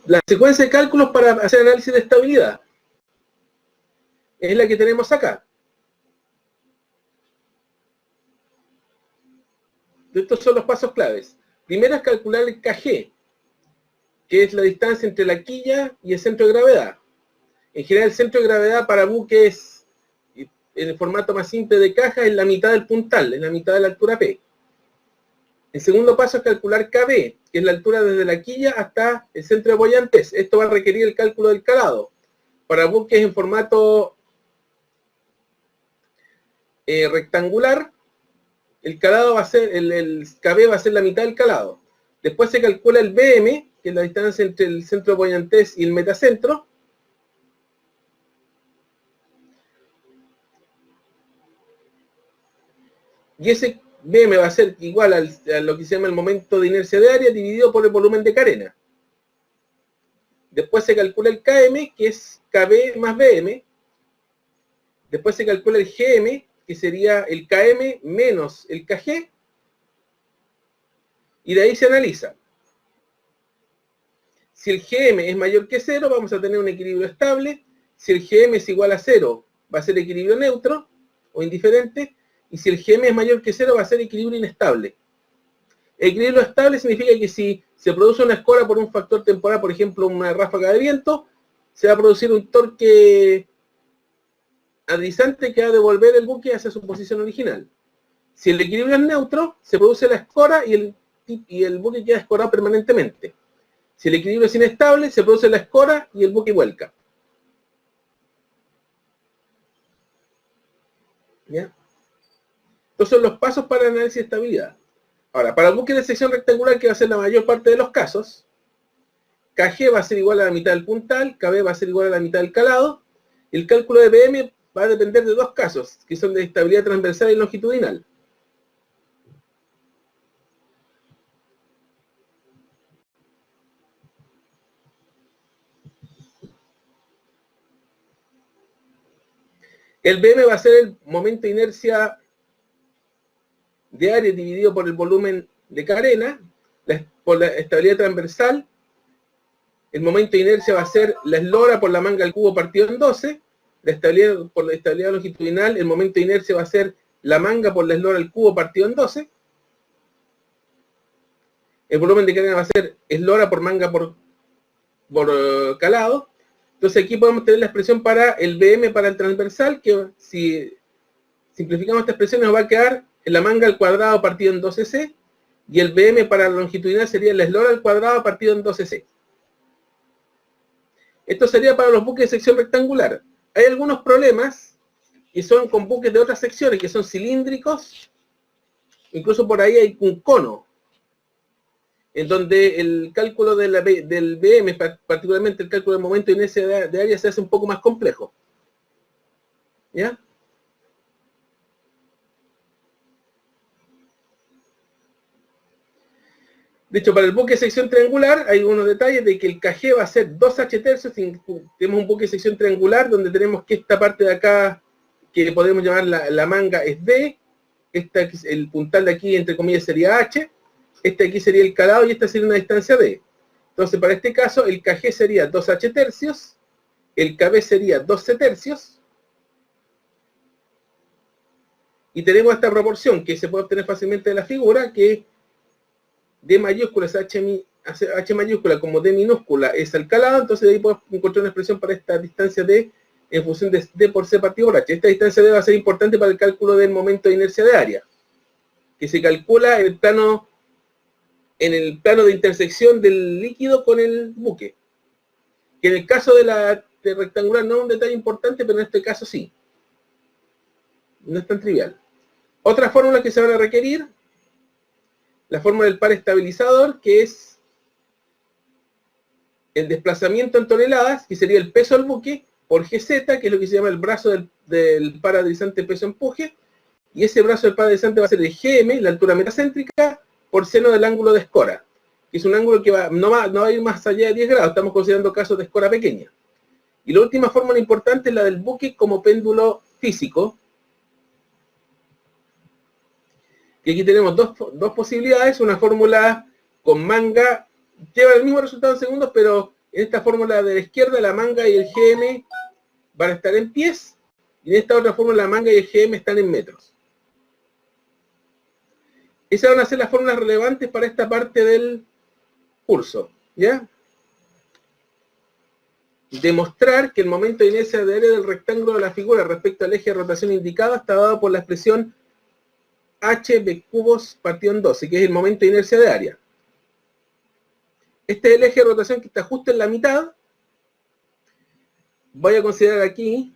La secuencia de cálculos para hacer análisis de estabilidad es la que tenemos acá. Estos son los pasos claves. Primero es calcular el KG, que es la distancia entre la quilla y el centro de gravedad. En general, el centro de gravedad para buques en el formato más simple de caja es la mitad del puntal, es la mitad de la altura P. El segundo paso es calcular KB, que es la altura desde la quilla hasta el centro de apoyantes. Esto va a requerir el cálculo del calado. Para buques en formato rectangular, el calado va a ser, el KB va a ser la mitad del calado. Después se calcula el BM, que es la distancia entre el centro de apoyantes y el metacentro. Y ese BM va a ser igual a lo que se llama el momento de inercia de área dividido por el volumen de carena. Después se calcula el KM, que es KB más BM. Después se calcula el GM, que sería el KM menos el KG. Y de ahí se analiza. Si el GM es mayor que 0, vamos a tener un equilibrio estable. Si el GM es igual a 0, va a ser equilibrio neutro o indiferente. Y si el GM es mayor que 0, va a ser equilibrio inestable. Equilibrio estable significa que si se produce una escora por un factor temporal, por ejemplo, una ráfaga de viento, se va a producir un torque adrizante que va a devolver el buque hacia su posición original. Si el equilibrio es neutro, se produce la escora y el buque queda escorado permanentemente. Si el equilibrio es inestable, se produce la escora y el buque vuelca. ¿Ya? Estos son los pasos para el análisis de estabilidad. Ahora, para el buque de sección rectangular, que va a ser la mayor parte de los casos, KG va a ser igual a la mitad del puntal, KB va a ser igual a la mitad del calado. El cálculo de BM va a depender de dos casos, que son de estabilidad transversal y longitudinal. El BM va a ser el momento de inercia de área dividido por el volumen de carena, por la estabilidad transversal. El momento de inercia va a ser la eslora por la manga al cubo partido en 12. Por la estabilidad longitudinal, el momento de inercia va a ser la manga por la eslora al cubo partido en 12. El volumen de carena va a ser eslora por manga por calado. Entonces aquí podemos tener la expresión para el BM para el transversal, que si simplificamos esta expresión nos va a quedar en la manga al cuadrado partido en 12C, y el BM para la longitudinal sería la eslora al cuadrado partido en 12C. Esto sería para los buques de sección rectangular. Hay algunos problemas que son con buques de otras secciones, que son cilíndricos. Incluso por ahí hay un cono, en donde el cálculo del BM, particularmente el cálculo del momento de inercia de área, se hace un poco más complejo. ¿Ya? De hecho, para el buque de sección triangular hay unos detalles de que el KG va a ser 2H tercios. Tenemos un buque de sección triangular donde tenemos que esta parte de acá, que podemos llamar la manga, es D. El puntal de aquí, entre comillas, sería H. Este aquí sería el calado y esta sería una distancia D. Entonces, para este caso, el KG sería 2H tercios, el KB sería 12 tercios, y tenemos esta proporción que se puede obtener fácilmente de la figura, que D mayúscula es H mayúscula como D minúscula es el calado. Entonces de ahí podemos encontrar una expresión para esta distancia D en función de D por C partido por H. Esta distancia D va a ser importante para el cálculo del momento de inercia de área, que se calcula en el plano de intersección del líquido con el buque. Que en el caso de rectangular no es un detalle importante, pero en este caso sí. No es tan trivial. Otras fórmulas que se van a requerir: la fórmula del par estabilizador, que es el desplazamiento en toneladas, que sería el peso del buque, por GZ, que es lo que se llama el brazo del par adrizante peso-empuje, y ese brazo del par adrizante va a ser el GM, la altura metacéntrica, por seno del ángulo de escora, que es un ángulo que no va a ir más allá de 10 grados, estamos considerando casos de escora pequeña. Y la última fórmula importante es la del buque como péndulo físico, y aquí tenemos dos posibilidades: una fórmula con manga, lleva el mismo resultado en segundos, pero En esta fórmula de la izquierda, la manga y el GM van a estar en pies, y en esta otra fórmula, la manga y el GM están en metros. Esas van a ser las fórmulas relevantes para esta parte del curso, ¿ya? Demostrar que el momento de inercia de área del rectángulo de la figura respecto al eje de rotación indicado está dado por la expresión hb cubos partido en 12, que es el momento de inercia de área. Este es el eje de rotación que está justo en la mitad. Voy a considerar aquí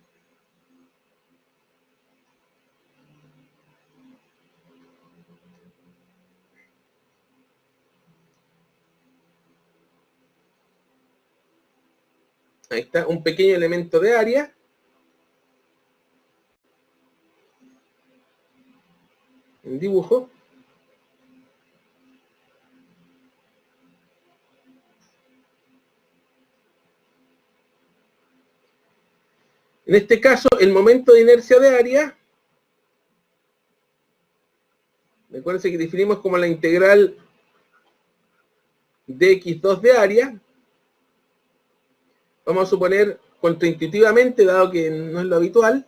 ahí está, un pequeño elemento de área. En dibujo. En este caso, el momento de inercia de área, recuerden que definimos como la integral de x2 de área. Vamos a suponer contraintuitivamente, dado que no es lo habitual,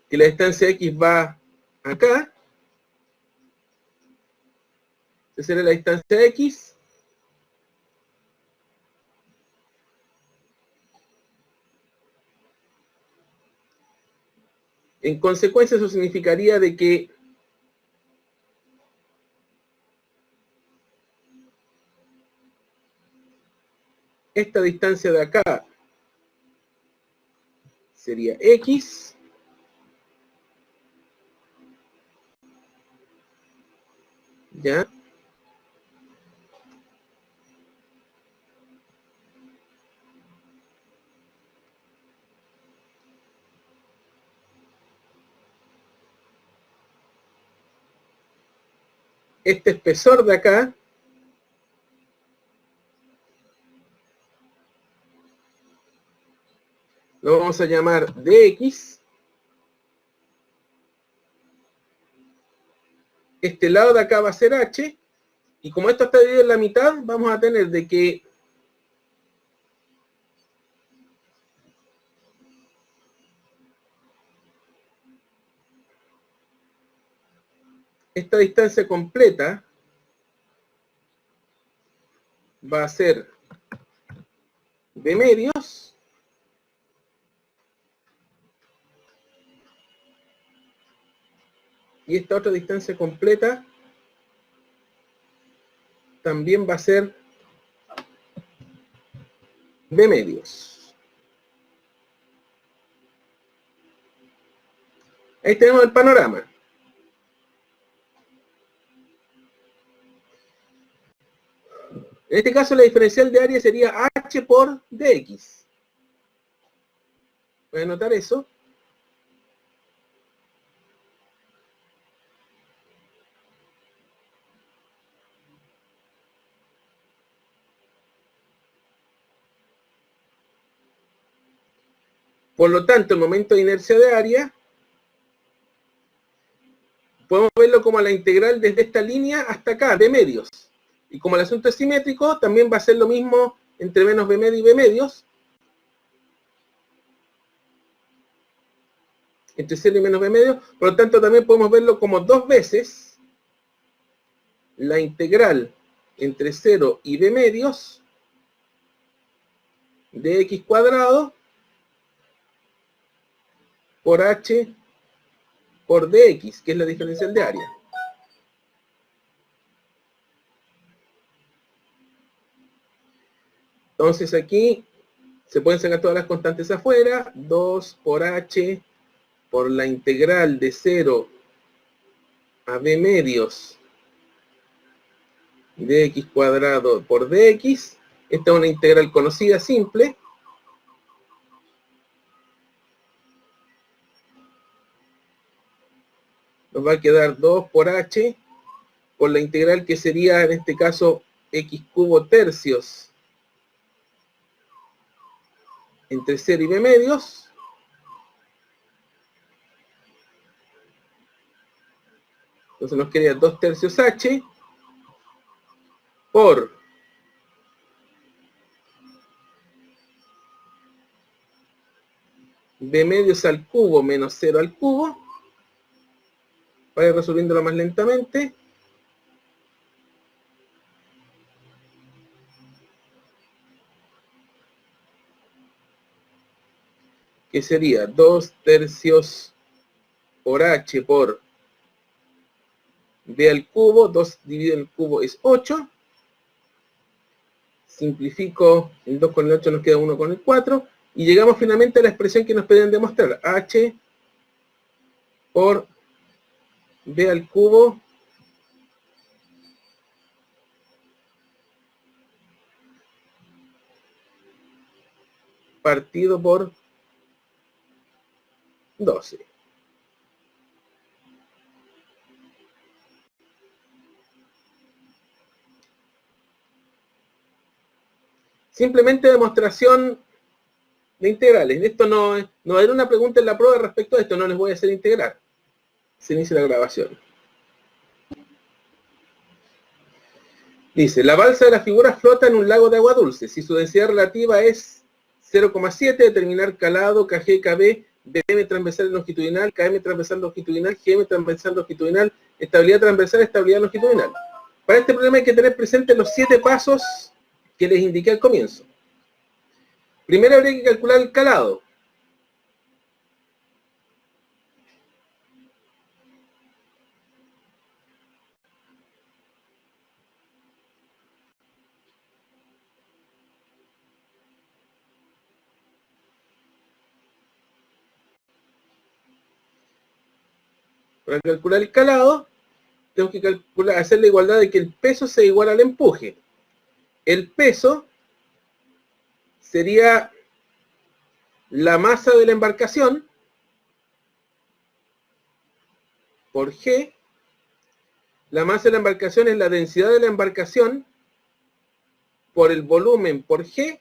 que la distancia x va acá. Esa será la distancia x. En consecuencia, eso significaría de que esta distancia de acá sería x. ¿Ya? Este espesor de acá lo vamos a llamar dx. Este lado de acá va a ser h. Y como esto está dividido en la mitad, vamos a tener de que esta distancia completa va a ser de medios y esta otra distancia completa también va a ser de medios. Ahí tenemos el panorama. En este caso la diferencial de área sería h por dx. Voy a anotar eso. Por lo tanto, el momento de inercia de área podemos verlo como la integral desde esta línea hasta acá, de medios. Y como el asunto es simétrico, también va a ser lo mismo entre menos b medio y b medios. Entre 0 y menos b medio. Por lo tanto, también podemos verlo como dos veces la integral entre 0 y b medios de x cuadrado por h por dx, que es la diferencial de área. Entonces aquí se pueden sacar todas las constantes afuera. 2 por h por la integral de 0 a b medios de x cuadrado por dx. Esta es una integral conocida, simple. Nos va a quedar 2 por h por la integral que sería en este caso x cubo tercios entre 0 y b medios entonces nos quedaría 2 tercios h por b medios al cubo menos 0 al cubo. Vaya resolviéndolo más lentamente. Que sería 2 tercios por h por b al cubo. 2 dividido en el cubo es 8. Simplifico el 2 con el 8, nos queda 1 con el 4. Y llegamos finalmente a la expresión que nos pedían demostrar. H por b al cubo partido por 12. Simplemente demostración de integrales. Esto no va a haber una pregunta en la prueba respecto a esto, no les voy a hacer integrar. Se inicia la grabación. Dice, la balsa de la figura flota en un lago de agua dulce. Si su densidad relativa es 0,7, determinar calado, KG, KB, BM transversal longitudinal, KM transversal longitudinal, GM transversal longitudinal, estabilidad transversal, estabilidad longitudinal. Para este problema hay que tener presentes los 7 pasos que les indiqué al comienzo. Primero habría que calcular el calado. Para calcular el calado, tengo que hacer la igualdad de que el peso sea igual al empuje. El peso sería la masa de la embarcación por G. La masa de la embarcación es la densidad de la embarcación por el volumen por G,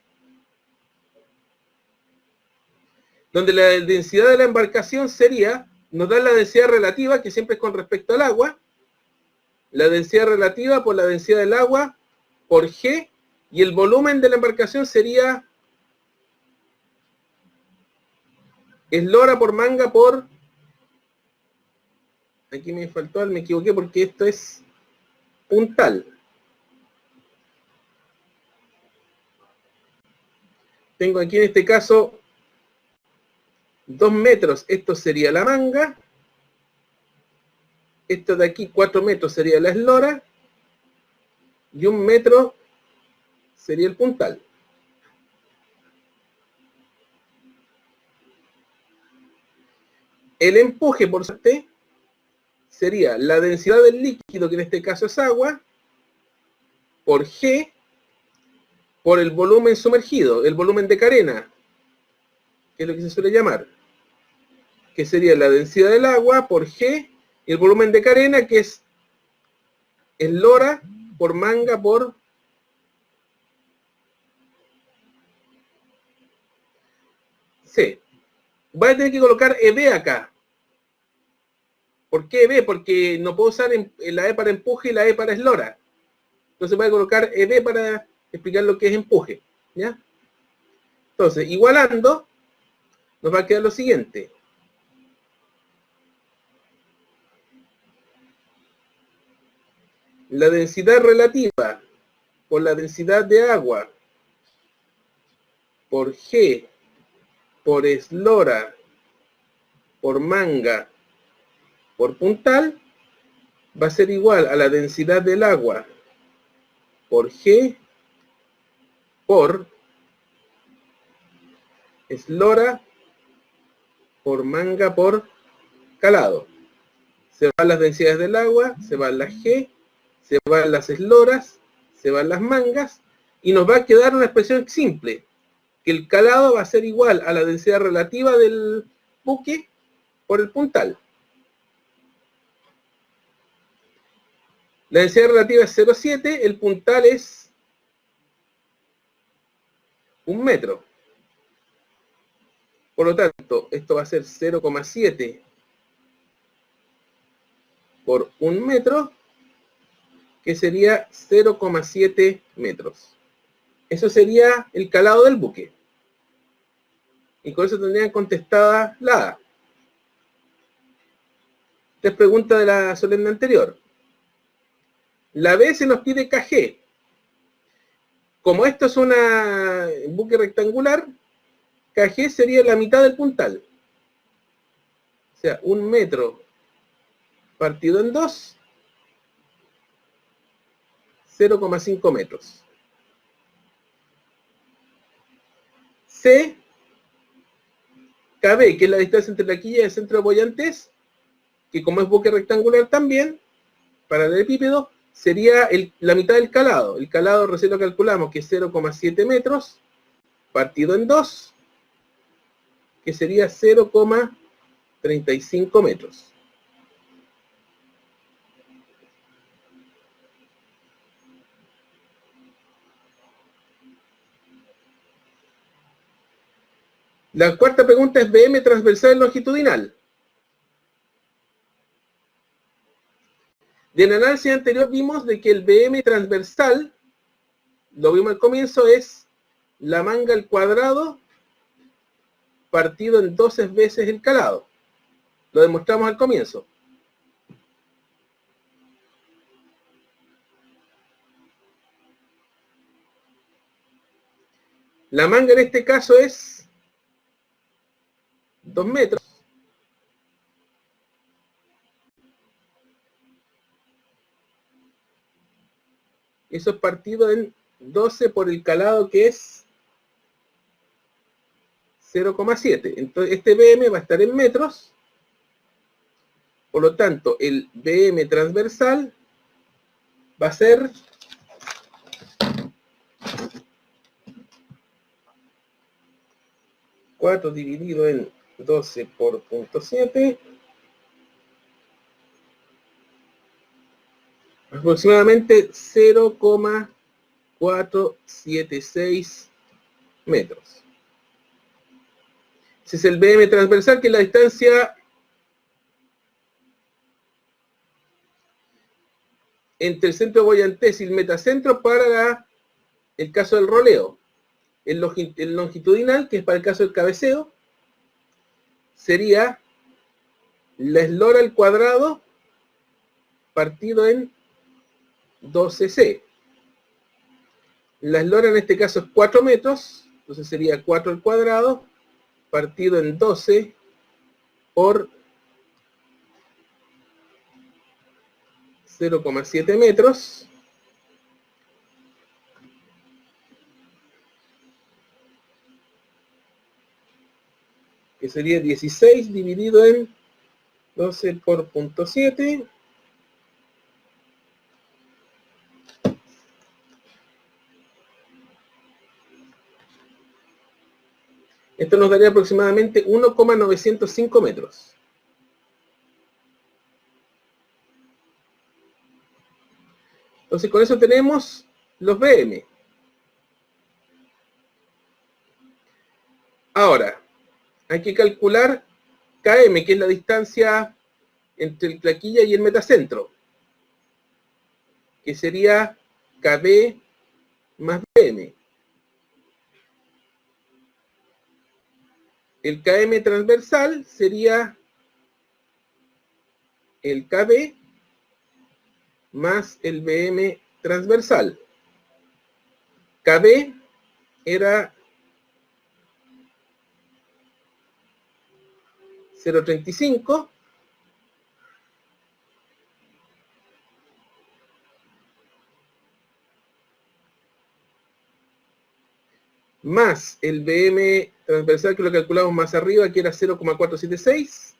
donde la densidad de la embarcación sería, nos da la densidad relativa, que siempre es con respecto al agua, la densidad relativa por la densidad del agua por G, y el volumen de la embarcación sería eslora por manga por, aquí me faltó, me equivoqué porque esto es puntal. Tengo aquí en este caso 2 metros, esto sería la manga, esto de aquí 4 metros sería la eslora, y 1 metro sería el puntal. El empuje por T sería la densidad del líquido, que en este caso es agua, por G, por el volumen sumergido, el volumen de carena, que es lo que se suele llamar, que sería la densidad del agua por G, y el volumen de carena, que es eslora por manga por C. Voy a tener que colocar EB acá. ¿Por qué EB? Porque no puedo usar la E para empuje y la E para eslora. Entonces voy a colocar EB para explicar lo que es empuje. ¿Ya? Entonces, igualando, nos va a quedar lo siguiente. La densidad relativa por la densidad de agua por G por eslora por manga por puntal va a ser igual a la densidad del agua por G por eslora por manga por calado. Se van las densidades del agua, se van las G, se van las esloras, se van las mangas, y nos va a quedar una expresión simple, que el calado va a ser igual a la densidad relativa del buque por el puntal. La densidad relativa es 0,7, el puntal es 1 metro. Por lo tanto, esto va a ser 0,7 por 1 metro, que sería 0,7 metros. Eso sería el calado del buque. Y con eso tendrían contestada la A. Esta es pregunta de la solemne anterior. La B se nos pide kg. Como esto es un buque rectangular, kg sería la mitad del puntal. O sea, 1 metro partido en 2, 0,5 metros. C, KB, que es la distancia entre la quilla y el centro de apoyantes, que como es buque rectangular también, paralelepípedo, sería la mitad del calado. El calado recién lo calculamos, que es 0,7 metros, partido en 2, que sería 0,35 metros. La cuarta pregunta es BM transversal longitudinal. En el análisis anterior vimos de que el BM transversal, lo vimos al comienzo, es la manga al cuadrado partido en 12 veces el calado. Lo demostramos al comienzo. La manga en este caso es 2 metros. Eso es partido en 12 por el calado, que es 0,7. Entonces este BM va a estar en metros. Por lo tanto, el BM transversal va a ser 4 dividido en 12 por 0,7, aproximadamente 0,476 metros. Ese es el BM transversal, que es la distancia entre el centro de apoyantes y el metacentro para el caso del roleo. El longitudinal, que es para el caso del cabeceo, sería la eslora al cuadrado partido en 12C. La eslora en este caso es 4 metros, entonces sería 4 al cuadrado partido en 12 por 0,7 metros, que sería 16 dividido en 12 por 0,7. Esto nos daría aproximadamente 1,905 metros. Entonces con eso tenemos los BM. Ahora, hay que calcular KM, que es la distancia entre el claquilla y el metacentro, que sería KB más BM. El KM transversal sería el KB más el BM transversal. KB era 0,35 más el BM transversal, que lo calculamos más arriba, que era 0,476,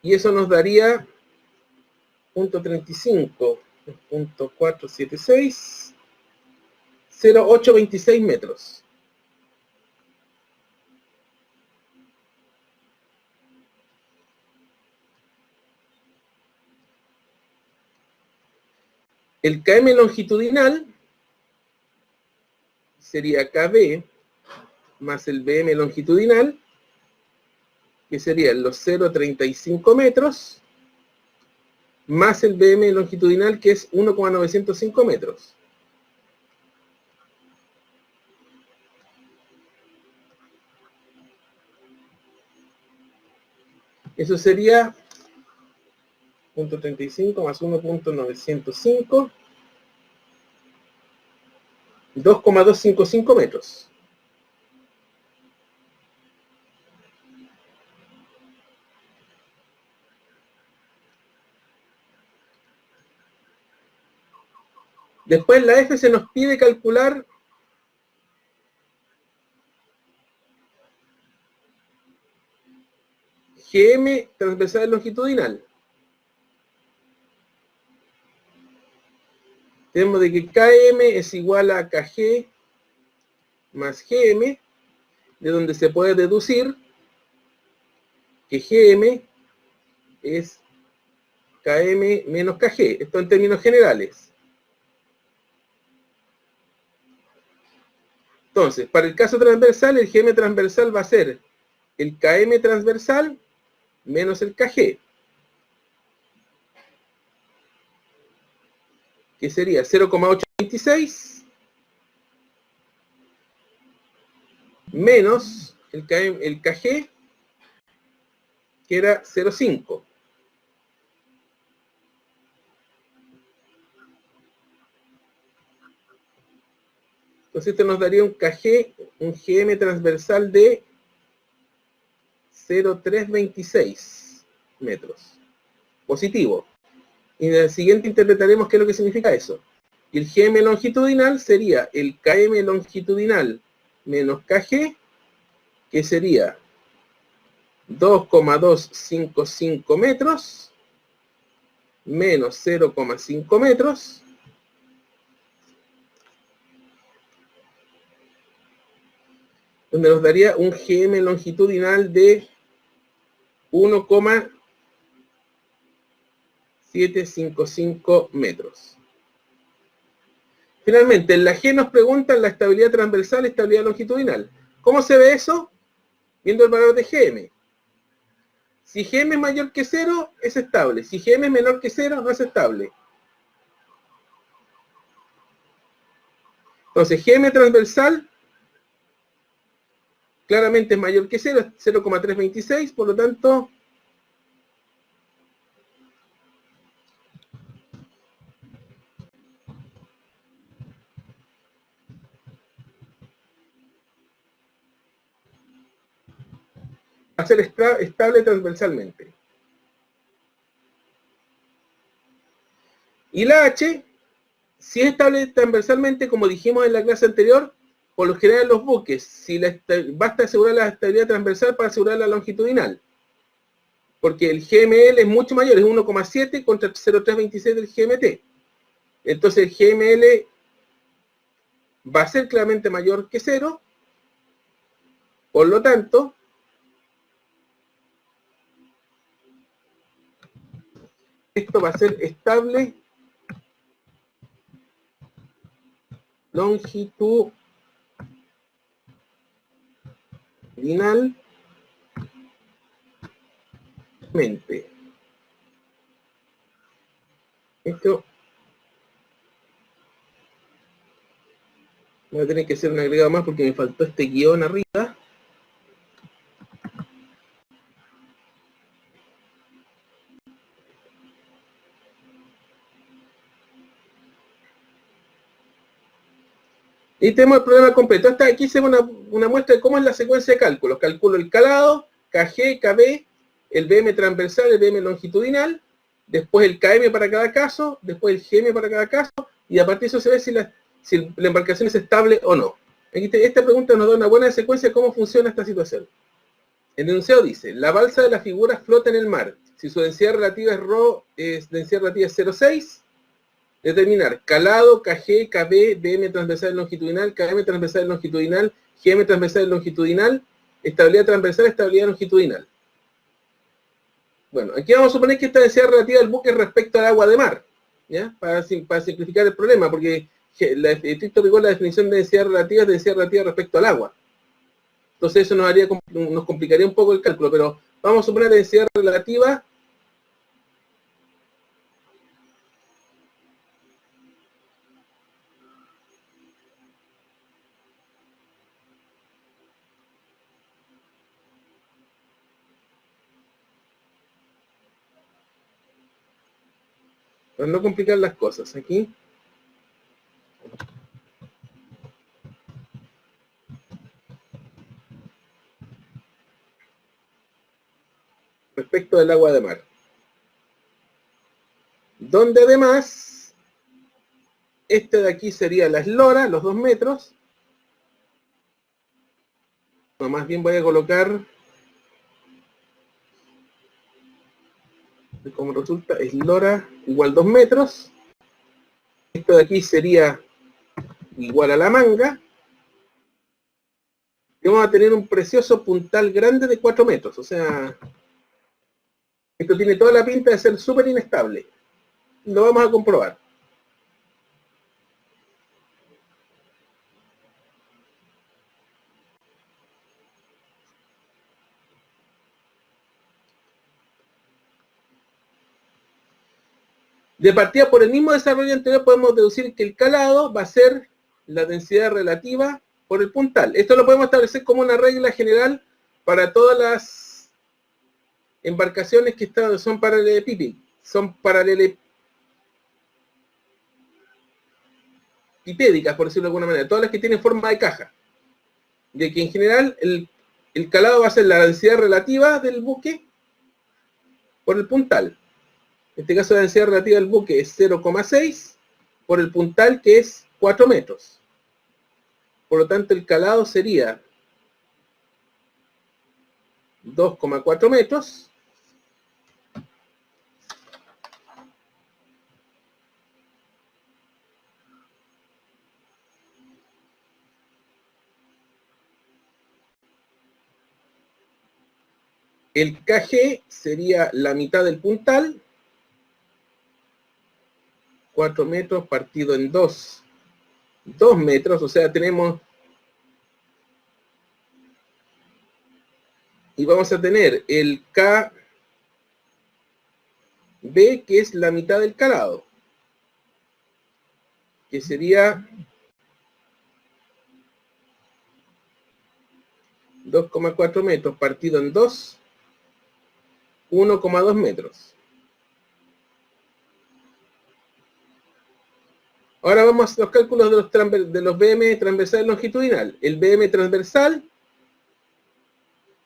y eso nos daría 0,35, 0,476, 0,826 metros. El KM longitudinal sería KB más el BM longitudinal, que serían los 0,35 metros, más el BM longitudinal, que es 1,905 metros. Eso sería 0,35 más 1,905, 2,255 metros. Después la F se nos pide calcular GM transversal longitudinal. Tenemos de que KM es igual a KG más GM, de donde se puede deducir que GM es KM menos KG. Esto en términos generales. Entonces, para el caso transversal, el GM transversal va a ser el KM transversal menos el KG, que sería 0,826 menos el KG, que era 0,5. Entonces esto nos daría un KG, un GM transversal de 0,326 metros. Positivo. Y en el siguiente interpretaremos qué es lo que significa eso. Y el GM longitudinal sería el KM longitudinal menos KG, que sería 2,255 metros menos 0,5 metros, donde nos daría un GM longitudinal de 1,755 metros. Finalmente, en la G nos preguntan la estabilidad transversal y estabilidad longitudinal. ¿Cómo se ve eso? Viendo el valor de GM. Si GM es mayor que 0, es estable. Si GM es menor que 0, no es estable. Entonces, GM transversal claramente es mayor que 0, 0,326, por lo tanto, va a ser estable transversalmente. Y la H, si es estable transversalmente, como dijimos en la clase anterior, por lo general en los buques, si basta asegurar la estabilidad transversal para asegurar la longitudinal. Porque el GML es mucho mayor, es 1,7 contra 0,326 del GMT. Entonces el GML va a ser claramente mayor que 0. Por lo tanto, esto va a ser estable longitudinalmente. Esto voy a tener que hacer un agregado más porque me faltó este guión arriba. Y tenemos el problema completo. Hasta aquí se ve una muestra de cómo es la secuencia de cálculos. Calculo el calado, KG, KB, el BM transversal, el BM longitudinal, después el KM para cada caso, después el GM para cada caso, y a partir de eso se ve si la embarcación es estable o no. Esta pregunta nos da una buena secuencia de cómo funciona esta situación. El enunciado dice, la balsa de la figura flota en el mar. Si su densidad relativa es ρ, densidad relativa es 0,6, determinar calado, KG, KB, BM transversal longitudinal, KM transversal longitudinal, GM transversal longitudinal, estabilidad transversal, estabilidad longitudinal. Bueno, aquí vamos a suponer que esta densidad relativa del buque es respecto al agua de mar. ¿ya? Para simplificar el problema, porque estricto rigor la definición de densidad relativa es densidad relativa respecto al agua. Entonces eso nos complicaría un poco el cálculo, pero vamos a suponer densidad relativa para no complicar las cosas. Aquí respecto del agua de mar, donde además este de aquí sería la eslora, los 2 metros. No, más bien voy a colocar, como resulta, eslora igual 2 metros. Esto de aquí sería igual a la manga. Y vamos a tener un precioso puntal grande de 4 metros. O sea, esto tiene toda la pinta de ser súper inestable. Lo vamos a comprobar. De partida por el mismo desarrollo anterior podemos deducir que el calado va a ser la densidad relativa por el puntal. Esto lo podemos establecer como una regla general para todas las embarcaciones que son paralelepípedas, por decirlo de alguna manera, todas las que tienen forma de caja. De que en general el calado va a ser la densidad relativa del buque por el puntal. En este caso la densidad relativa del buque es 0,6 por el puntal, que es 4 metros. Por lo tanto el calado sería 2,4 metros. El kg sería la mitad del puntal, 4 metros partido en 2, 2 metros, o sea, tenemos, y vamos a tener el kb, que es la mitad del calado, que sería 2,4 metros partido en 2, 1,2 metros. Ahora vamos a hacer los cálculos de los BM transversal y longitudinal. El BM transversal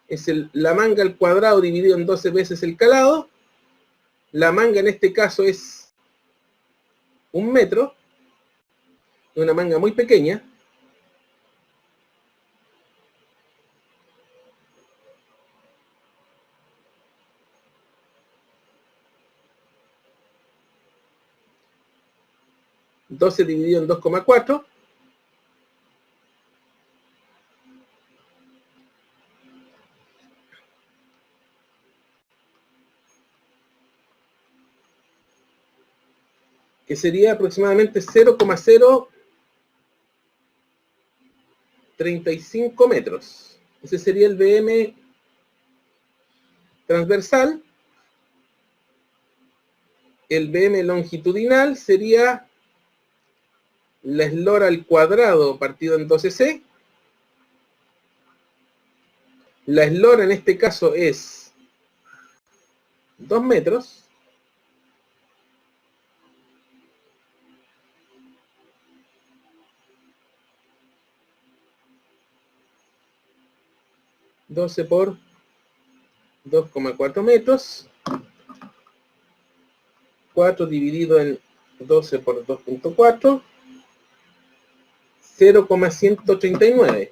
es la manga al cuadrado dividido en 12 veces el calado. La manga en este caso es 1 metro, una manga muy pequeña. ...12 dividido en 2,4... que sería aproximadamente 0,035 metros. Ese sería el BM transversal. El BM longitudinal sería la eslora al cuadrado partido en 12C. La eslora en este caso es 2 metros. ...12 por 2,4 metros... ...4 dividido en 12 por 2,4... ...0,139...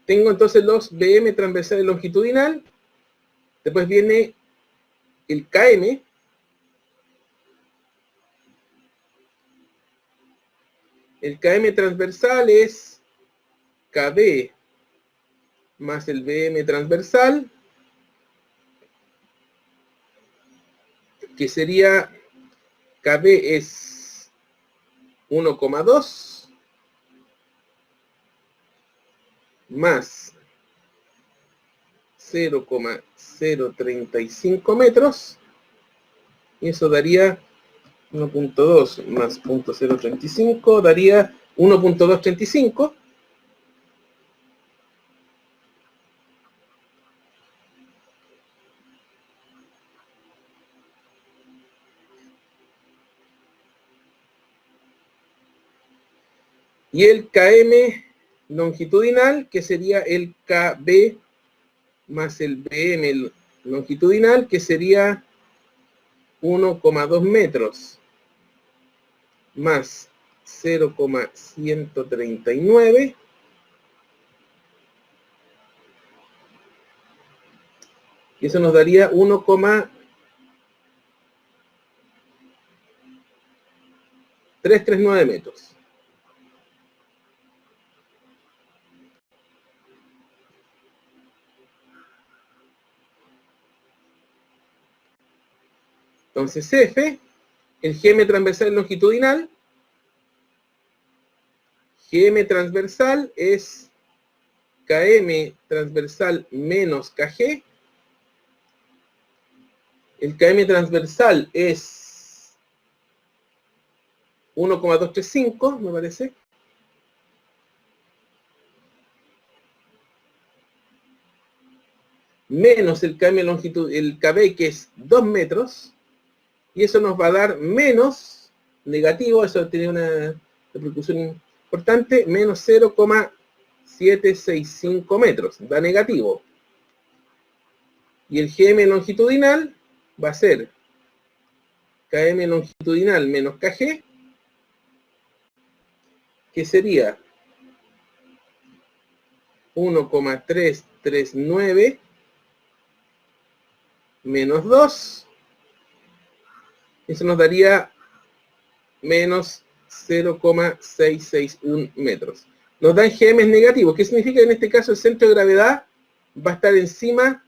Tengo entonces los BM transversal y longitudinal. Después viene el KM. El KM transversal es KB más el BM transversal, que sería, KB es 1,2 más 0,035 metros, y eso daría 1.2 más 0.035, daría 1.235. Y el KM longitudinal, que sería el KB más el BM longitudinal, que sería 1,2 metros más 0,139, y eso nos daría 1,339 metros. Entonces F, el GM transversal longitudinal, GM transversal es KM transversal menos KG. El KM transversal es 1,235, me parece. Menos el KM longitud, el KB, que es 2 metros. Y eso nos va a dar menos, negativo, eso tiene una repercusión importante, menos 0,765 metros, da negativo. Y el GM longitudinal va a ser KM longitudinal menos KG, que sería 1,339 menos 2, eso nos daría menos 0,661 metros. Nos dan GM negativos. ¿Qué significa? En este caso el centro de gravedad va a estar encima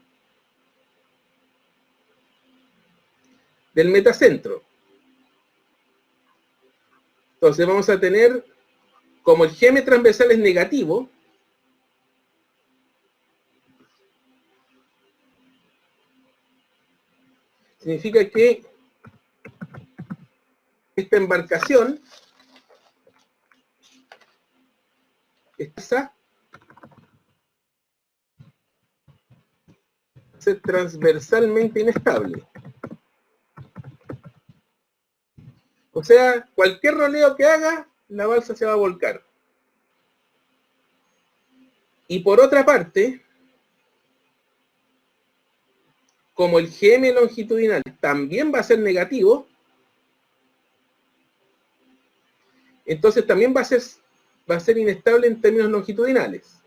del metacentro. Entonces vamos a tener, como el GM transversal es negativo, significa que esta embarcación está ser transversalmente inestable. O sea, cualquier roleo que haga, la balsa se va a volcar. Y por otra parte, como el GM longitudinal también va a ser negativo, entonces también va a ser inestable en términos longitudinales.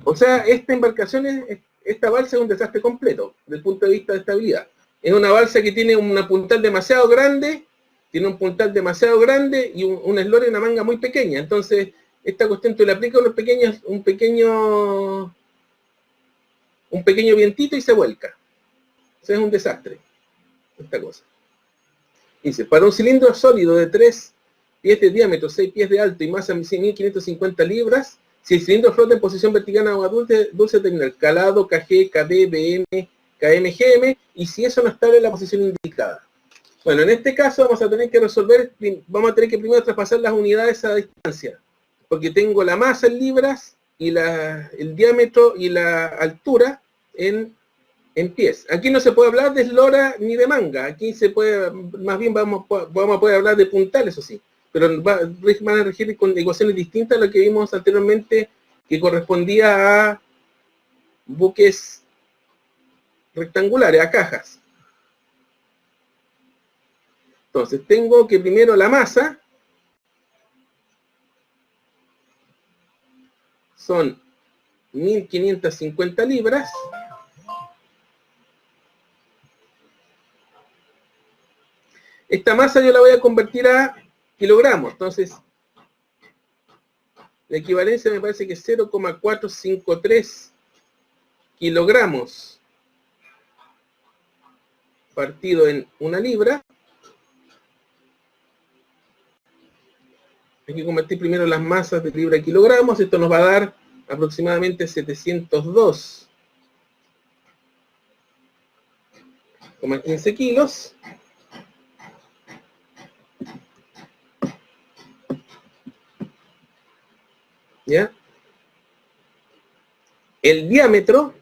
O sea, esta embarcación, esta balsa es un desastre completo, desde el punto de vista de estabilidad. Es una balsa que tiene una puntal demasiado grande, y un eslora y una manga muy pequeña. Entonces, esta cuestión tú le aplicas un pequeño vientito y se vuelca. O sea, es un desastre esta cosa. Dice, para un cilindro sólido de 3 pies de diámetro, 6 pies de alto y masa 1.550 libras, si el cilindro flota en posición vertical en agua dulce terminal, calado, KG, KD, BM, KM, GM, y si eso no está en la posición indicada. Bueno, en este caso vamos a tener que primero traspasar las unidades a distancia, porque tengo la masa en libras y el diámetro y la altura en pies. Aquí no se puede hablar de eslora ni de manga, aquí se puede, más bien vamos a poder hablar de puntal, eso sí, pero van a regir con ecuaciones distintas a lo que vimos anteriormente, que correspondía a buques rectangulares, a cajas. Entonces tengo que primero la masa son 1.550 libras Esta masa yo la voy a convertir a kilogramos. Entonces, la equivalencia me parece que es 0,453 kilogramos partido en una libra. Hay que convertir primero las masas de libra a kilogramos. Esto nos va a dar aproximadamente 702,15 kilos. ¿Ya? El diámetro,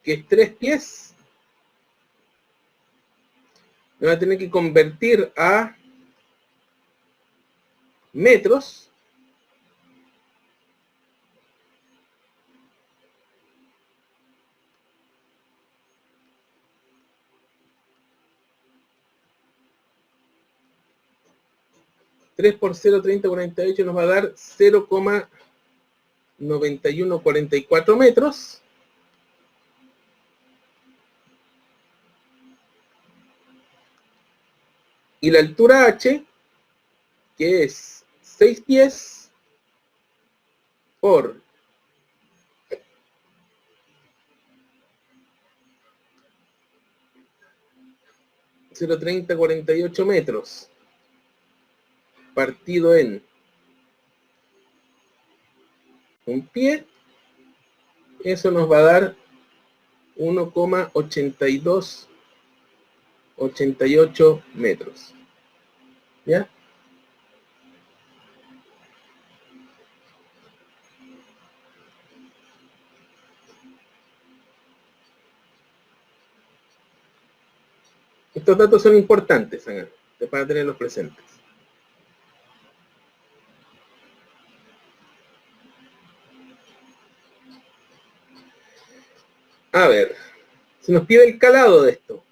que es 3 pies, me va a tener que convertir a metros. Tres por 0,3048 nos va a dar 0,9144 metros. Y la altura H, que es 6 pies por 0,3048 metros partido en un pie, eso nos va a dar 1,8288 metros. ¿Ya? Estos datos son importantes para tenerlos presentes. A ver, se nos pide el calado de esto.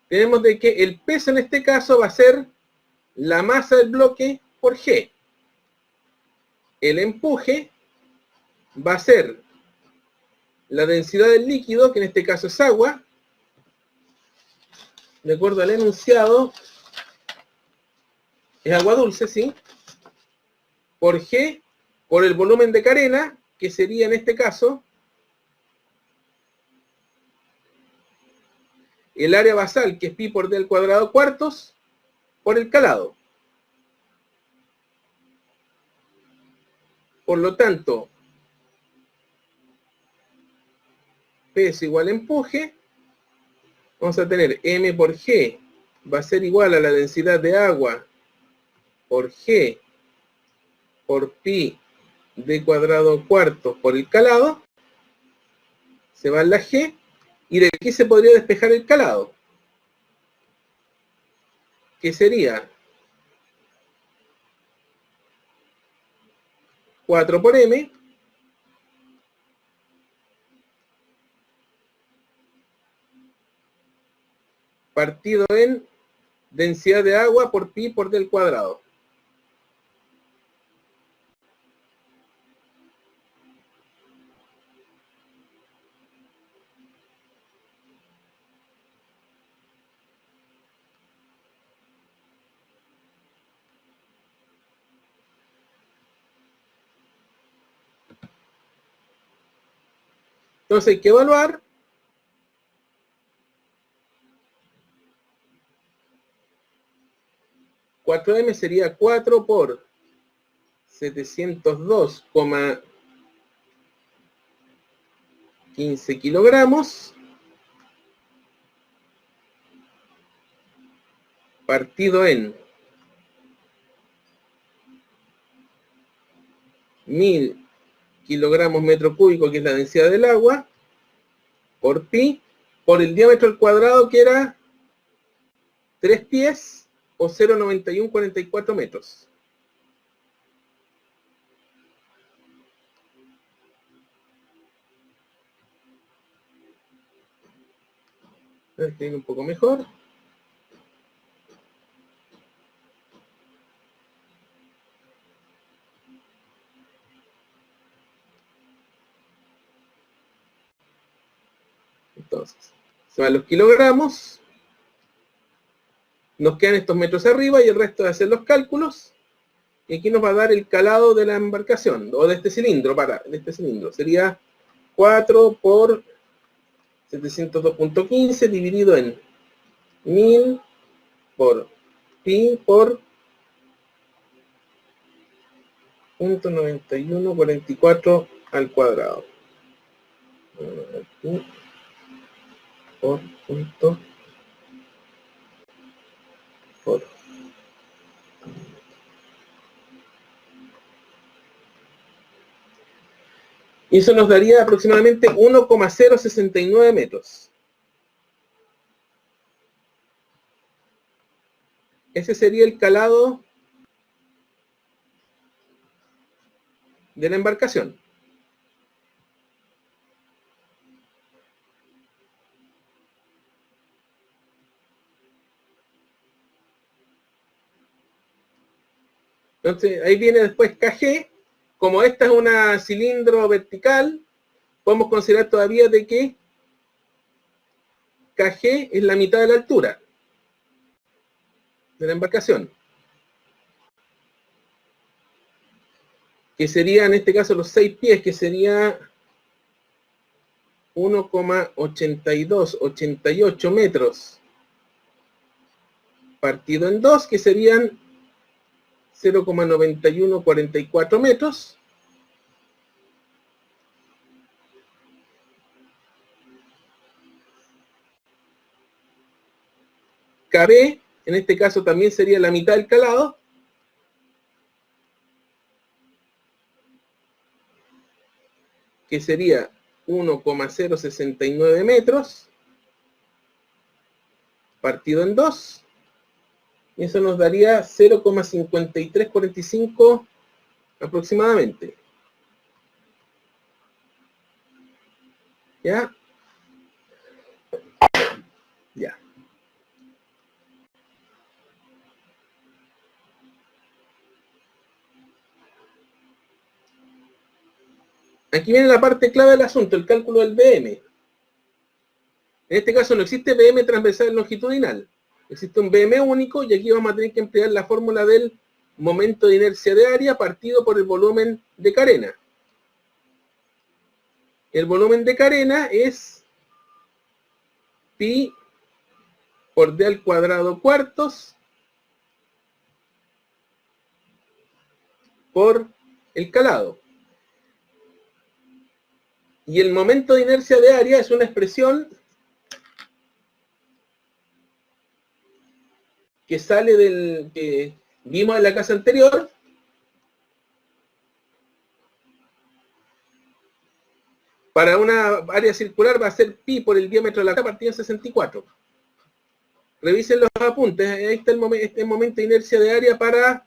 Tenemos de que el peso en este caso va a ser la masa del bloque por G. El empuje va a ser la densidad del líquido, que en este caso es agua, de acuerdo al enunciado, es agua dulce, ¿sí? Por G, por el volumen de carena, que sería en este caso el área basal, que es pi por d al cuadrado cuartos, por el calado. Por lo tanto, peso igual empuje, vamos a tener m por g, va a ser igual a la densidad de agua por g por pi d cuadrado cuartos por el calado, se va en la g, y de aquí se podría despejar el calado, que sería 4 por m, partido en densidad de agua por pi por d al cuadrado. Entonces hay que evaluar. m sería 4 por 702,15 kilogramos, partido en 1000 kilogramos metro cúbico, que es la densidad del agua, por pi, por el diámetro al cuadrado, que era 3 pies o 0,9144 metros. Este un poco mejor. Entonces, se van los kilogramos, nos quedan estos metros arriba y el resto de hacer los cálculos. Y aquí nos va a dar el calado de la embarcación, o de este cilindro, Sería 4 por 702.15 dividido en 1000 por pi por 0.9144 al cuadrado. Pi por punto por. Y eso nos daría aproximadamente 1,069 metros. Ese sería el calado de la embarcación. Entonces, ahí viene después KG. Como esta es una cilindro vertical, podemos considerar todavía de que KG es la mitad de la altura de la embarcación. Que sería en este caso los 6 pies, que sería 1,8288 metros partido en 2, que serían 0,9144 metros. KB, en este caso también sería la mitad del calado. Que sería 1,069 metros partido en 2. Y eso nos daría 0,5345 aproximadamente. ¿Ya? Ya. Aquí viene la parte clave del asunto, el cálculo del BM. En este caso no existe BM transversal longitudinal. Existe un BM único y aquí vamos a tener que emplear la fórmula del momento de inercia de área partido por el volumen de carena. El volumen de carena es pi por d al cuadrado cuartos por el calado. Y el momento de inercia de área es una expresión que sale del que vimos en la clase anterior. Para una área circular va a ser pi por el diámetro de la partida en 64. Revisen los apuntes. Ahí está este momento de inercia de área para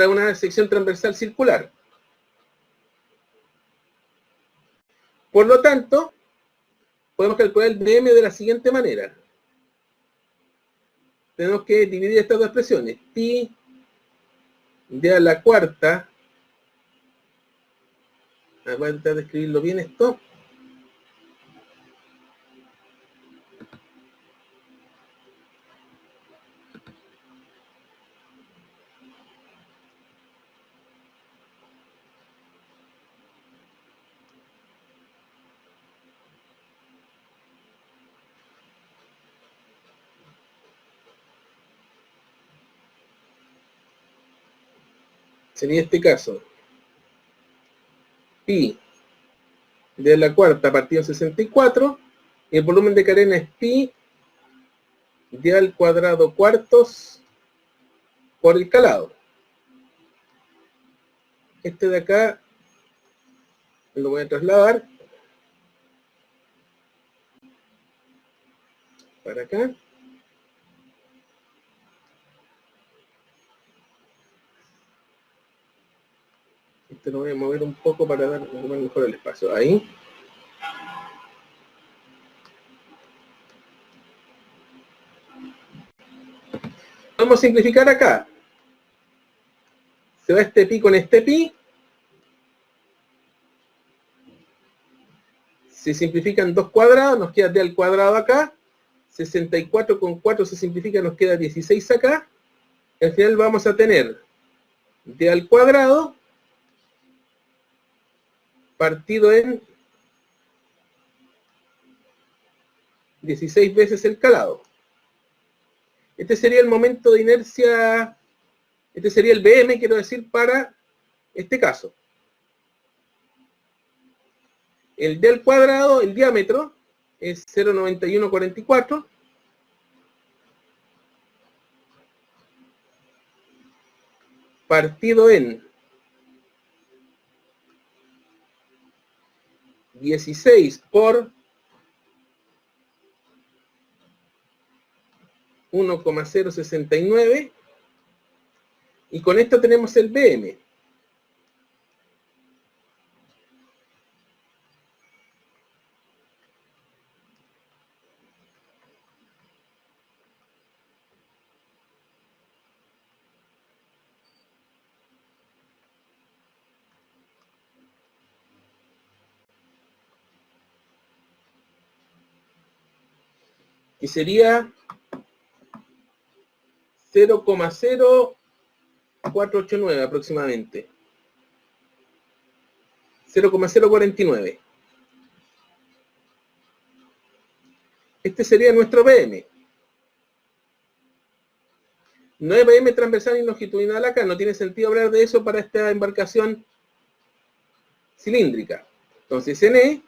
una sección transversal circular. Por lo tanto, podemos calcular el BM de la siguiente manera. Tenemos que dividir estas dos expresiones. Pi d a la cuarta. Voy a tratar de escribirlo bien esto. Sería este caso. Pi de la cuarta partido en 64. Y el volumen de carena es pi d al cuadrado cuartos por el calado. Este de acá lo voy a trasladar para acá. Este lo voy a mover un poco para dar mejor el espacio. Ahí. Vamos a simplificar acá. Se va este pi con este pi. se simplifican 2 cuadrados, nos queda d al cuadrado acá, 64 con 4 se simplifica, nos queda 16 acá, y al final vamos a tener d al cuadrado partido en 16 veces el calado. Este sería el momento de inercia, este sería el BM, quiero decir, para este caso. El d al cuadrado, el diámetro, es 0,9144. Partido en 16 por 1,069. Y con esto tenemos el BM. Y sería 0,0489 aproximadamente. 0,049. Este sería nuestro BM. No hay BM transversal ni longitudinal acá, no tiene sentido hablar de eso para esta embarcación cilíndrica. Entonces, NE,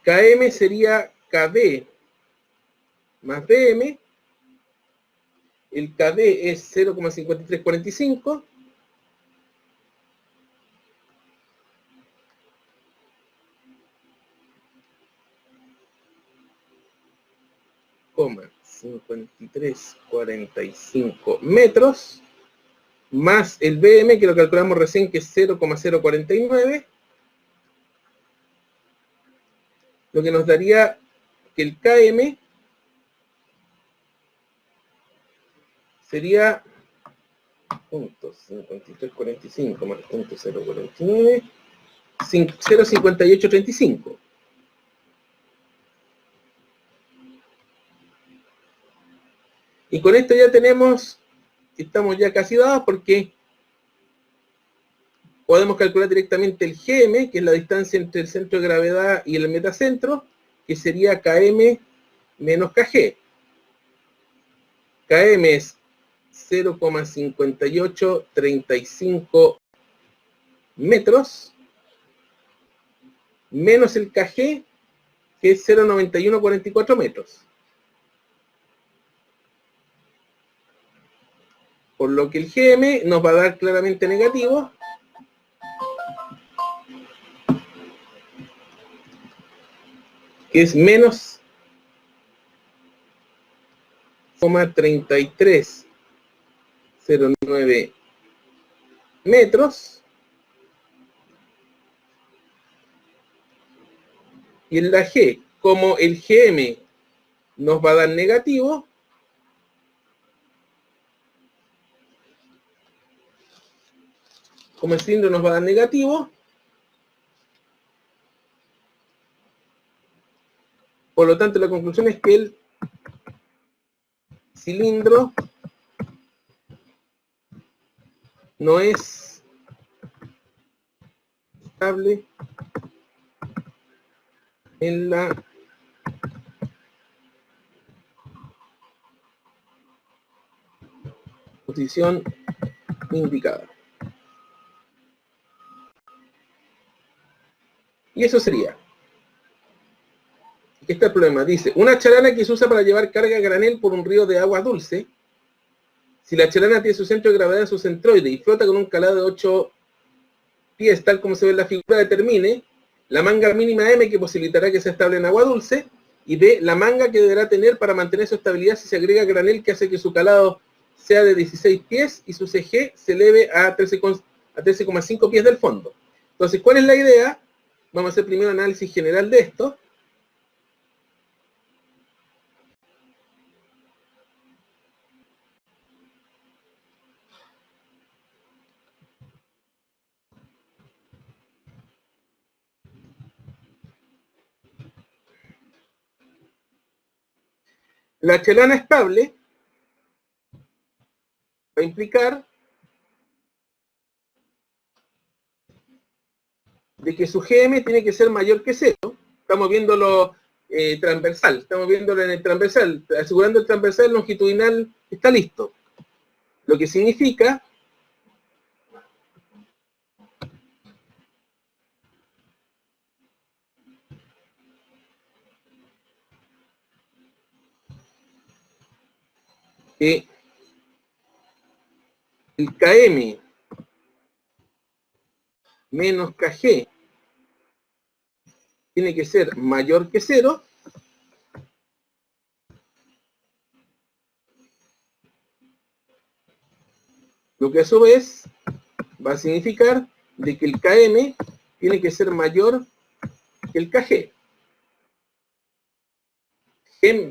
KM sería KD más BM, el KD es 0,5345, .5345 metros, más el BM, que lo calculamos recién, que es 0,049, lo que nos daría que el KM sería .5345 más .049, 0,5835. Y con esto ya tenemos, estamos ya casi dados porque podemos calcular directamente el GM, que es la distancia entre el centro de gravedad y el metacentro, que sería KM menos KG. KM es 0,5835 metros, menos el KG, que es 0,9144 metros. Por lo que el GM nos va a dar claramente negativo, que es menos 0,3309 metros. Y en la G, como el GM nos va a dar negativo, como el cilindro nos va a dar negativo, por lo tanto la conclusión es que el cilindro no es estable en la posición indicada. Y eso sería. Aquí está el problema. Dice, una charana que se usa para llevar carga a granel por un río de agua dulce. Si la charana tiene su centro de gravedad en su centroide y flota con un calado de 8 pies, tal como se ve en la figura, determine la manga mínima M que posibilitará que sea estable en agua dulce, y B, la manga que deberá tener para mantener su estabilidad si se agrega granel que hace que su calado sea de 16 pies y su CG se eleve a 13,5 pies del fondo. Entonces, ¿cuál es la idea? Vamos a hacer primero un análisis general de esto. La chelana estable va a implicar de que su GM tiene que ser mayor que 0. Estamos viéndolo transversal, estamos viéndolo en el transversal, asegurando el transversal longitudinal está listo. Lo que significa que el KM menos KG tiene que ser mayor que 0, lo que a su vez va a significar de que el KM tiene que ser mayor que el KG.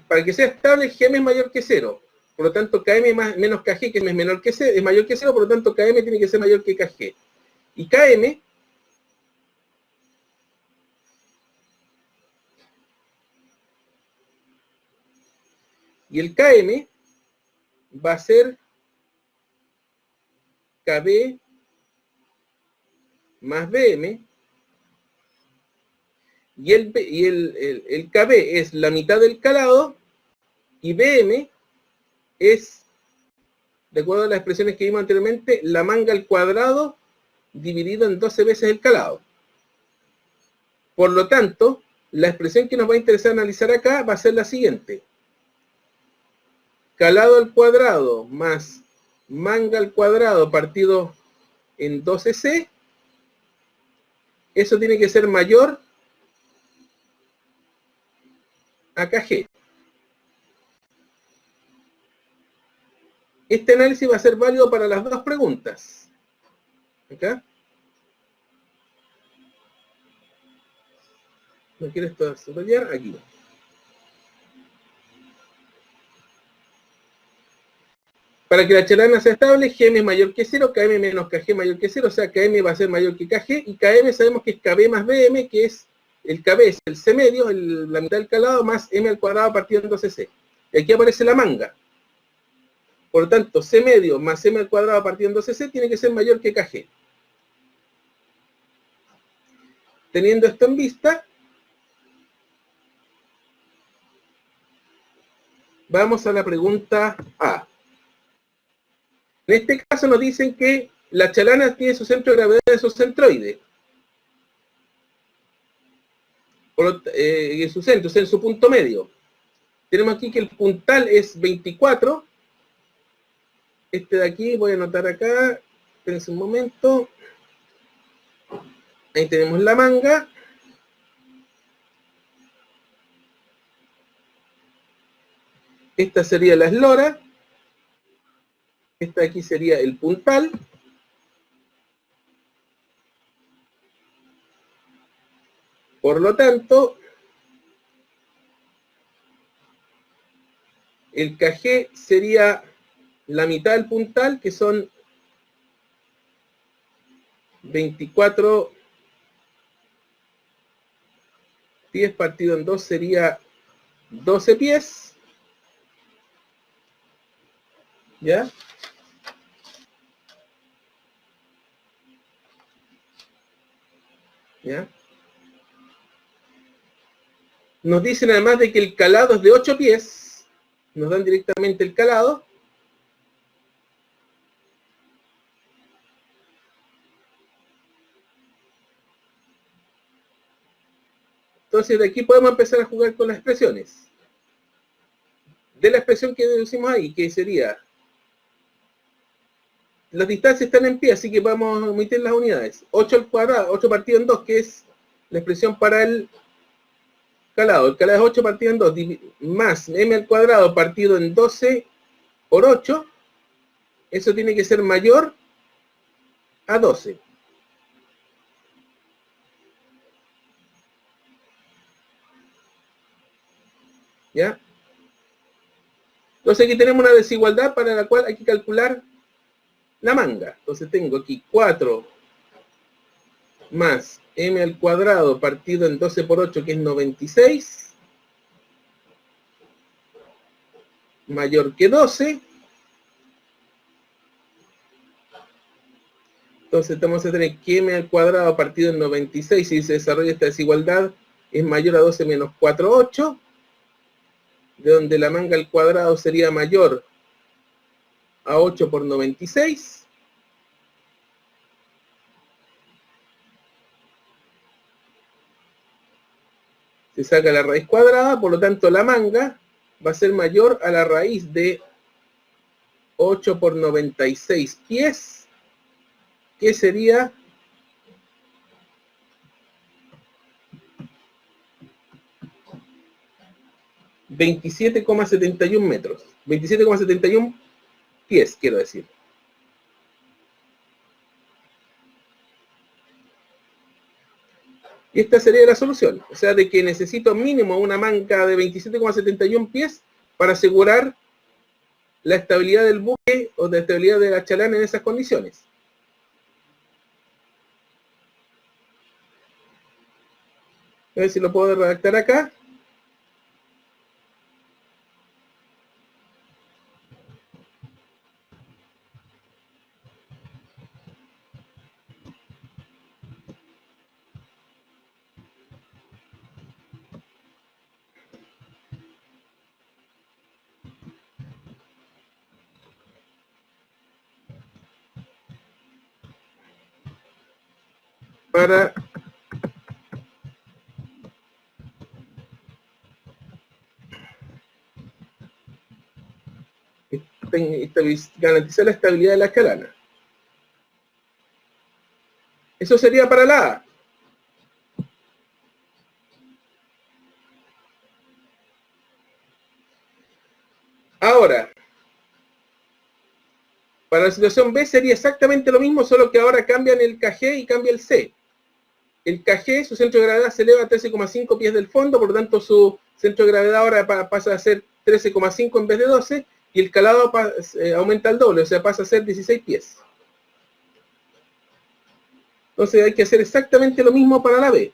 Para que sea estable, GM es mayor que 0. Por lo tanto, KM menos KG, que es menor que 0, es mayor que 0, por lo tanto, KM tiene que ser mayor que KG. Y KM y el KM va a ser KB más BM, y el KB es la mitad del calado, y BM es, de acuerdo a las expresiones que vimos anteriormente, la manga al cuadrado dividido en 12 veces el calado. Por lo tanto, la expresión que nos va a interesar analizar acá va a ser la siguiente. Calado al cuadrado más manga al cuadrado partido en 12C, eso tiene que ser mayor a KG. Este análisis va a ser válido para las dos preguntas. ¿Acá? ¿No quieres subrayar? Aquí. Para que la chelana sea estable, GM es mayor que 0, KM menos KG mayor que 0, o sea, KM va a ser mayor que KG, y KM sabemos que es KB más BM, que es el KB es el C medio, la mitad del calado, más M al cuadrado partido en 12C. Y aquí aparece la manga. Por lo tanto, C medio más M al cuadrado partido en 12C tiene que ser mayor que KG. Teniendo esto en vista, vamos a la pregunta A. En este caso nos dicen que la chelana tiene su centro de gravedad en su centroide. En su centro, o sea, en su punto medio. Tenemos aquí que el puntal es 24. Este de aquí, voy a anotar acá. Espérense un momento. Ahí tenemos la manga. Esta sería la eslora. Esta de aquí sería el puntal. Por lo tanto, el KG sería la mitad del puntal, que son 24 pies partido en 2 sería 12 pies. ¿Ya? ¿Ya? Nos dicen además de que el calado es de 8 pies. Nos dan directamente el calado. Entonces de aquí podemos empezar a jugar con las expresiones. De la expresión que deducimos ahí, que sería, las distancias están en pie, así que vamos a omitir las unidades. 8 al cuadrado, 8 partido en 2, que es la expresión para el calado. El calado es 8 partido en 2, más m al cuadrado partido en 12 por 8. Eso tiene que ser mayor a 12. ¿Ya? Entonces aquí tenemos una desigualdad para la cual hay que calcular la manga. Entonces tengo aquí 4 más m al cuadrado partido en 12 por 8, que es 96. mayor que 12. Entonces vamos a tener que m al cuadrado partido en 96, si se desarrolla esta desigualdad, es mayor a 12 menos 4, 8, de donde la manga al cuadrado sería mayor a 8 por 96. Se saca la raíz cuadrada, por lo tanto la manga va a ser mayor a la raíz de 8 por 96 pies, que sería 27,71 metros. 27,71 pies, quiero decir. Y esta sería la solución. O sea, de que necesito mínimo una manga de 27,71 pies para asegurar la estabilidad del buque o la estabilidad de la chalana en esas condiciones. A ver si lo puedo redactar acá. Para garantizar la estabilidad de la chalana. Eso sería para la A. Ahora, para la situación B sería exactamente lo mismo, solo que ahora cambian el KG y cambia el C. El KG, su centro de gravedad se eleva a 13,5 pies del fondo, por lo tanto su centro de gravedad ahora pasa a ser 13,5 en vez de 12, y el calado aumenta al doble, o sea, pasa a ser 16 pies. Entonces hay que hacer exactamente lo mismo para la B.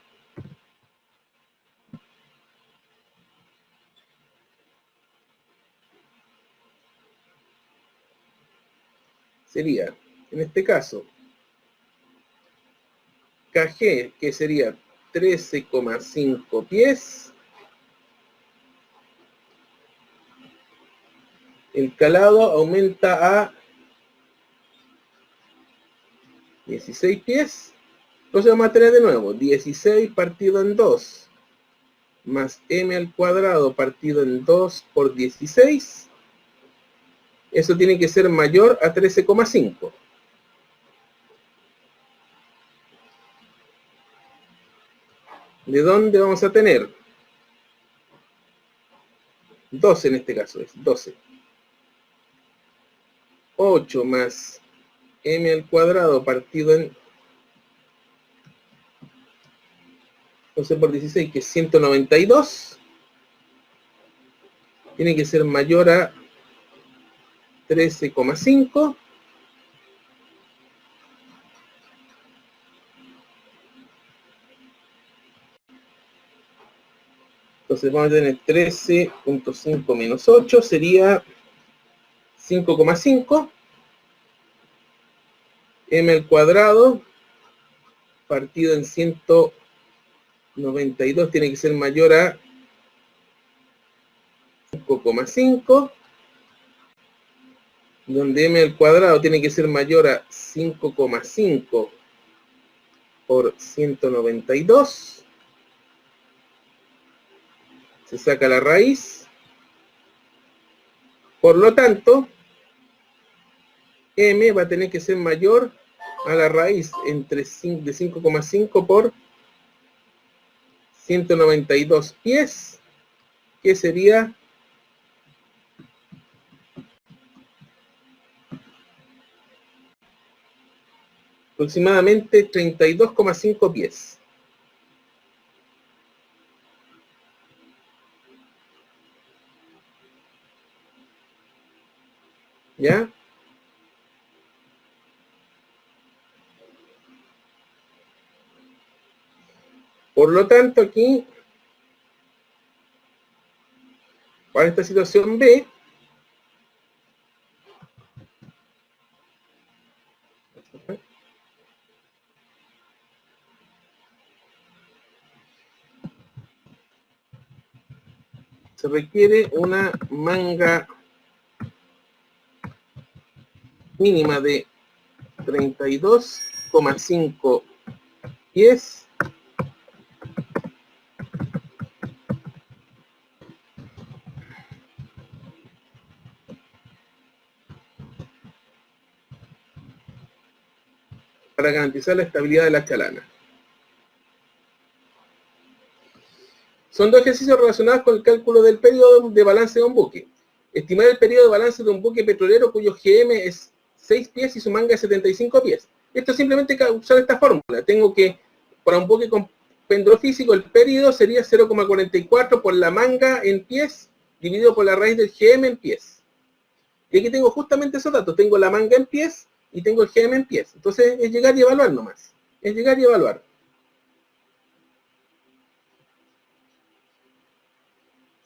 Sería, en este caso, KG, que sería 13,5 pies. El calado aumenta a 16 pies. Entonces vamos a tener de nuevo 16 partido en 2 más m al cuadrado partido en 2 por 16. Eso tiene que ser mayor a 13,5. ¿De dónde vamos a tener? 12 en este caso, es 12. 8 más m al cuadrado partido en 12 por 16, que es 192. Tiene que ser mayor a 13,5. Entonces vamos a tener 13.5 menos 8, sería 5,5. M al cuadrado partido en 192 tiene que ser mayor a 5,5, donde m al cuadrado tiene que ser mayor a 5,5 por 192. Se saca la raíz. Por lo tanto, m va a tener que ser mayor a la raíz de 5,5 por 192 pies, que sería aproximadamente 32,5 pies. ¿Ya? Por lo tanto, aquí, para esta situación B, se requiere una manga mínima de 32,5 pies para garantizar la estabilidad de la chalana. Son dos ejercicios relacionados con el cálculo del periodo de balance de un buque. Estimar el periodo de balance de un buque petrolero cuyo GM es 6 pies y su manga es 75 pies. Esto es simplemente usar esta fórmula. Tengo que, para un buque con péndulo físico, el periodo sería 0,44 por la manga en pies, dividido por la raíz del GM en pies. Y aquí tengo justamente esos datos. Tengo la manga en pies y tengo el GM en pies. Entonces es llegar y evaluar nomás. Es llegar y evaluar.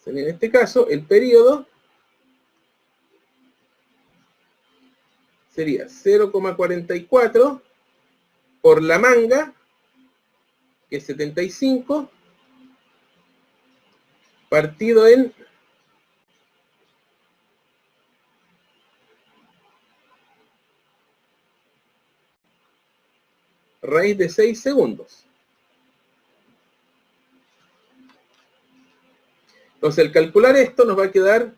En este caso, el periodo sería 0,44 por la manga, que es 75, partido en raíz de 6 segundos. Entonces, al calcular esto, nos va a quedar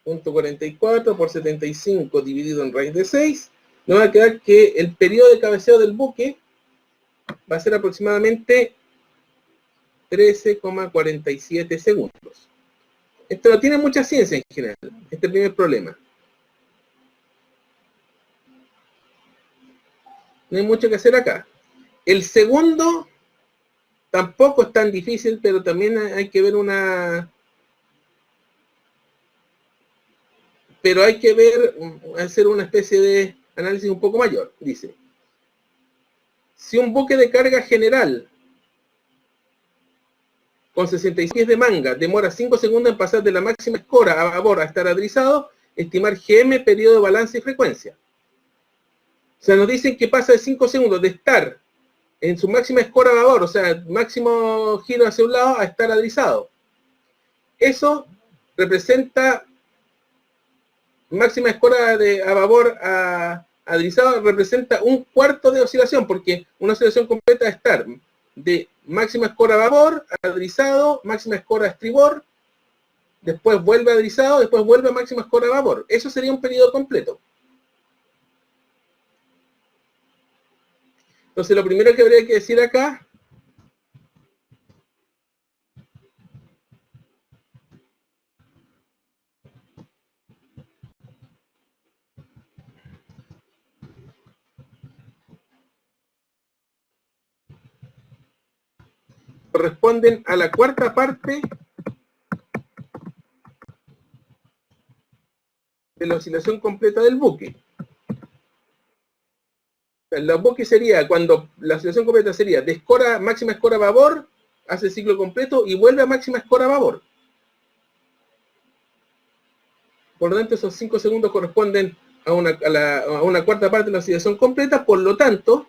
0,44 por 75 dividido en raíz de 6. Nos va a quedar que el periodo de cabeceo del buque va a ser aproximadamente 13,47 segundos. Esto no tiene mucha ciencia en general, este primer problema. No hay mucho que hacer acá. El segundo tampoco es tan difícil, pero también hay que ver hacer una especie de análisis un poco mayor. Dice, si un buque de carga general con 66 pies de manga demora 5 segundos en pasar de la máxima escora a babor a estar adrizado, estimar GM, periodo de balance y frecuencia. O sea, nos dicen que pasa de 5 segundos de estar en su máxima escora a babor, o sea, máximo giro hacia un lado, a estar adrizado. Eso representa máxima escora a babor a adrizado, representa un cuarto de oscilación, porque una oscilación completa es estar de máxima escora a babor, adrizado, máxima escora a estribor, después vuelve a adrizado, después vuelve a máxima escora a babor. Eso sería un periodo completo. Entonces, lo primero que habría que decir acá corresponden a la cuarta parte de la oscilación completa del buque. El buque sería, cuando la oscilación completa sería de escora, máxima escora a babor, hace el ciclo completo y vuelve a máxima escora a babor. Por lo tanto, esos 5 segundos corresponden a una cuarta parte de la oscilación completa. Por lo tanto,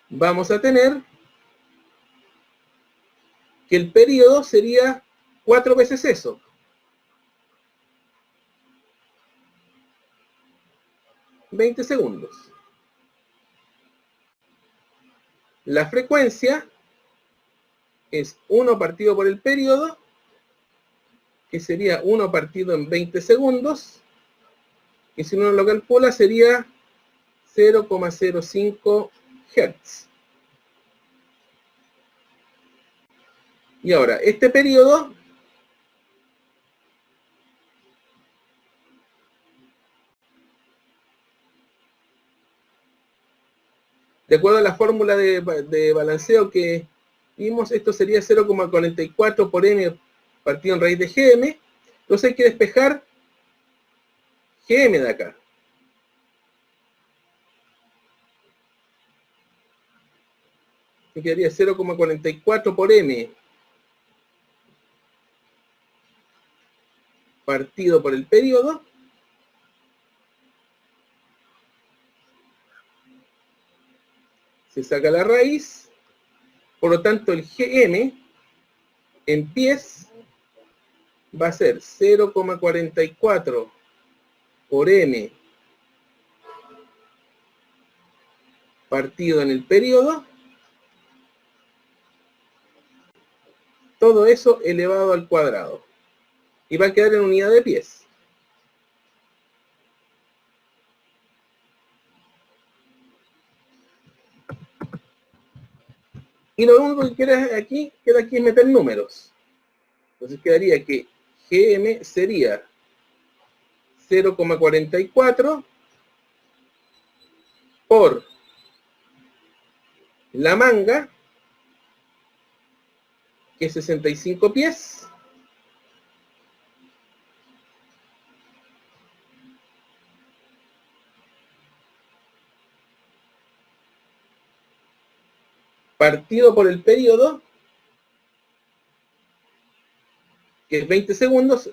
vamos a tener que el periodo sería 4 veces eso. ...20 segundos. La frecuencia es 1 partido por el periodo, que sería 1 partido en 20 segundos, y si uno lo calcula sería 0,05 Hz. Y ahora, este periodo de acuerdo a la fórmula de balanceo que vimos, esto sería 0,44 por m partido en raíz de GM. Entonces hay que despejar GM de acá. Me quedaría 0,44 por m partido por el periodo. Se saca la raíz. Por lo tanto, el GM en pies va a ser 0,44 por M partido en el periodo. Todo eso elevado al cuadrado. Y va a quedar en unidad de pies. Y lo único que queda aquí es meter números. Entonces quedaría que GM sería 0,44 por la manga, que es 65 pies, partido por el periodo, que es 20 segundos,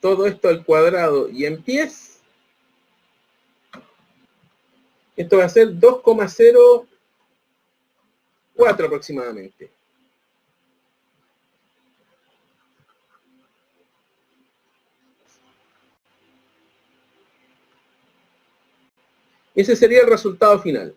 todo esto al cuadrado y en pies. Esto va a ser 2,04 aproximadamente. Ese sería el resultado final.